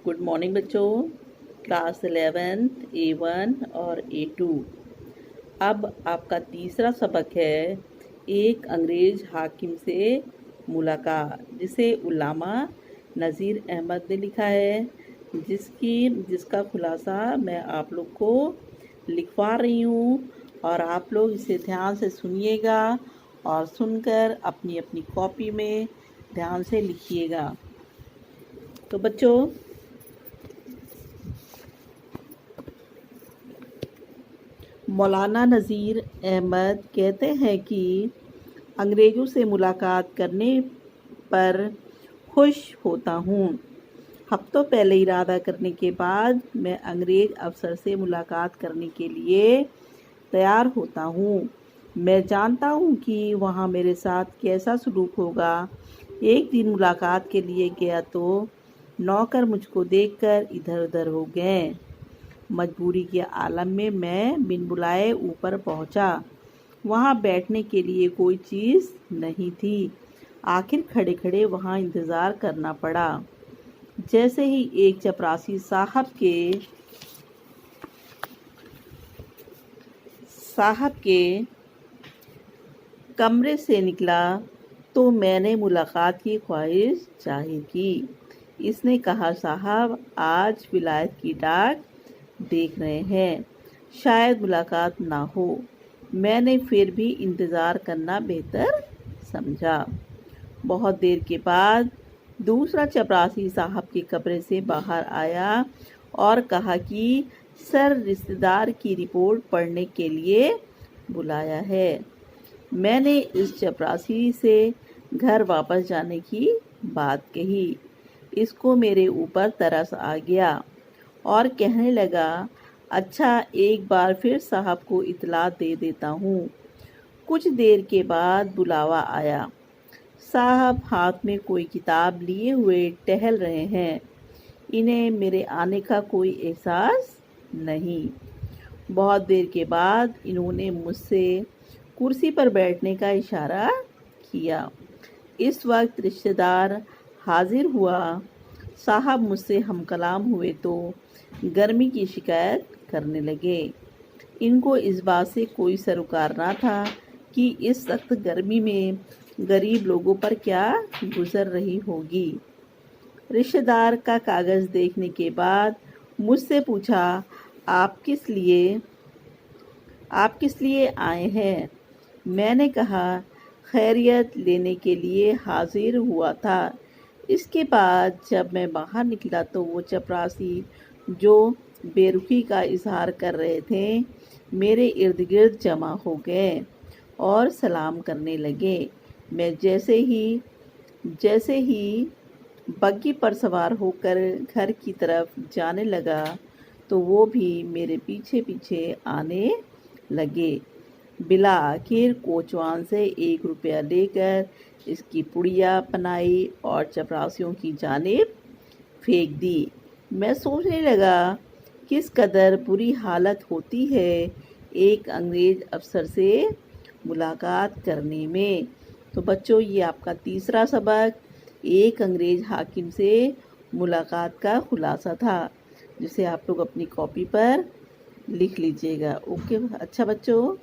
Good morning बच्चों। Class 11th A1 और A2। अब आपका तीसरा सबक है एक अंग्रेज़ हाकिम से मुलाकात, जिसे उल्लामा नज़ीर अहमद ने लिखा है, जिसका खुलासा मैं आप लोग को लिखवा रही हूँ और आप लोग इसे ध्यान से सुनिएगा और सुनकर अपनी अपनी कॉपी में ध्यान से लिखिएगा। तो बच्चों, मौलाना नज़ीर अहमद कहते हैं कि अंग्रेज़ों से मुलाकात करने पर खुश होता हूँ। हफ्तों पहले इरादा करने के बाद मैं अंग्रेज़ अफसर से मुलाकात करने के लिए तैयार होता हूँ। मैं जानता हूँ कि वहाँ मेरे साथ कैसा सलूक होगा। एक दिन मुलाकात के लिए गया तो नौकर मुझको देखकर इधर उधर हो गए। मजबूरी के आलम में मैं बिन बुलाए ऊपर पहुंचा। वहां बैठने के लिए कोई चीज़ नहीं थी। आखिर खड़े खड़े वहां इंतज़ार करना पड़ा। जैसे ही एक चपरासी साहब के कमरे से निकला तो मैंने मुलाकात की ख्वाहिश जाहिर की। इसने कहा, साहब आज विलायत की डाक देख रहे हैं, शायद मुलाकात ना हो। मैंने फिर भी इंतज़ार करना बेहतर समझा। बहुत देर के बाद दूसरा चपरासी साहब के कमरे से बाहर आया और कहा कि सर रिश्तेदार की रिपोर्ट पढ़ने के लिए बुलाया है। मैंने इस चपरासी से घर वापस जाने की बात कही। इसको मेरे ऊपर तरस आ गया और कहने लगा, अच्छा एक बार फिर साहब को इतला दे देता हूँ। कुछ देर के बाद बुलावा आया। साहब हाथ में कोई किताब लिए हुए टहल रहे हैं। इन्हें मेरे आने का कोई एहसास नहीं। बहुत देर के बाद इन्होंने मुझसे कुर्सी पर बैठने का इशारा किया। इस वक्त रिश्तेदार हाजिर हुआ। साहब मुझसे हम कलाम हुए तो गर्मी की शिकायत करने लगे। इनको इस बात से कोई सरोकार ना था कि इस सख्त गर्मी में गरीब लोगों पर क्या गुजर रही होगी। रिश्तेदार का कागज़ देखने के बाद मुझसे पूछा, आप किस लिए आए हैं? मैंने कहा, खैरियत लेने के लिए हाजिर हुआ था। इसके बाद जब मैं बाहर निकला तो वो चपरासी जो बेरुखी का इजहार कर रहे थे मेरे इर्द गिर्द जमा हो गए और सलाम करने लगे। मैं जैसे ही बग्गी पर सवार होकर घर की तरफ जाने लगा तो वो भी मेरे पीछे पीछे आने लगे। बिला आखिर कोचवान से 1 रुपया लेकर इसकी पुड़िया पनाई और चपरासियों की जानिब फेंक दी। मैं सोचने लगा किस कदर बुरी हालत होती है एक अंग्रेज़ अफसर से मुलाकात करने में। तो बच्चों, ये आपका तीसरा सबक एक अंग्रेज़ हाकिम से मुलाकात का खुलासा था, जिसे आप लोग अपनी कॉपी पर लिख लीजिएगा। ओके, अच्छा बच्चों।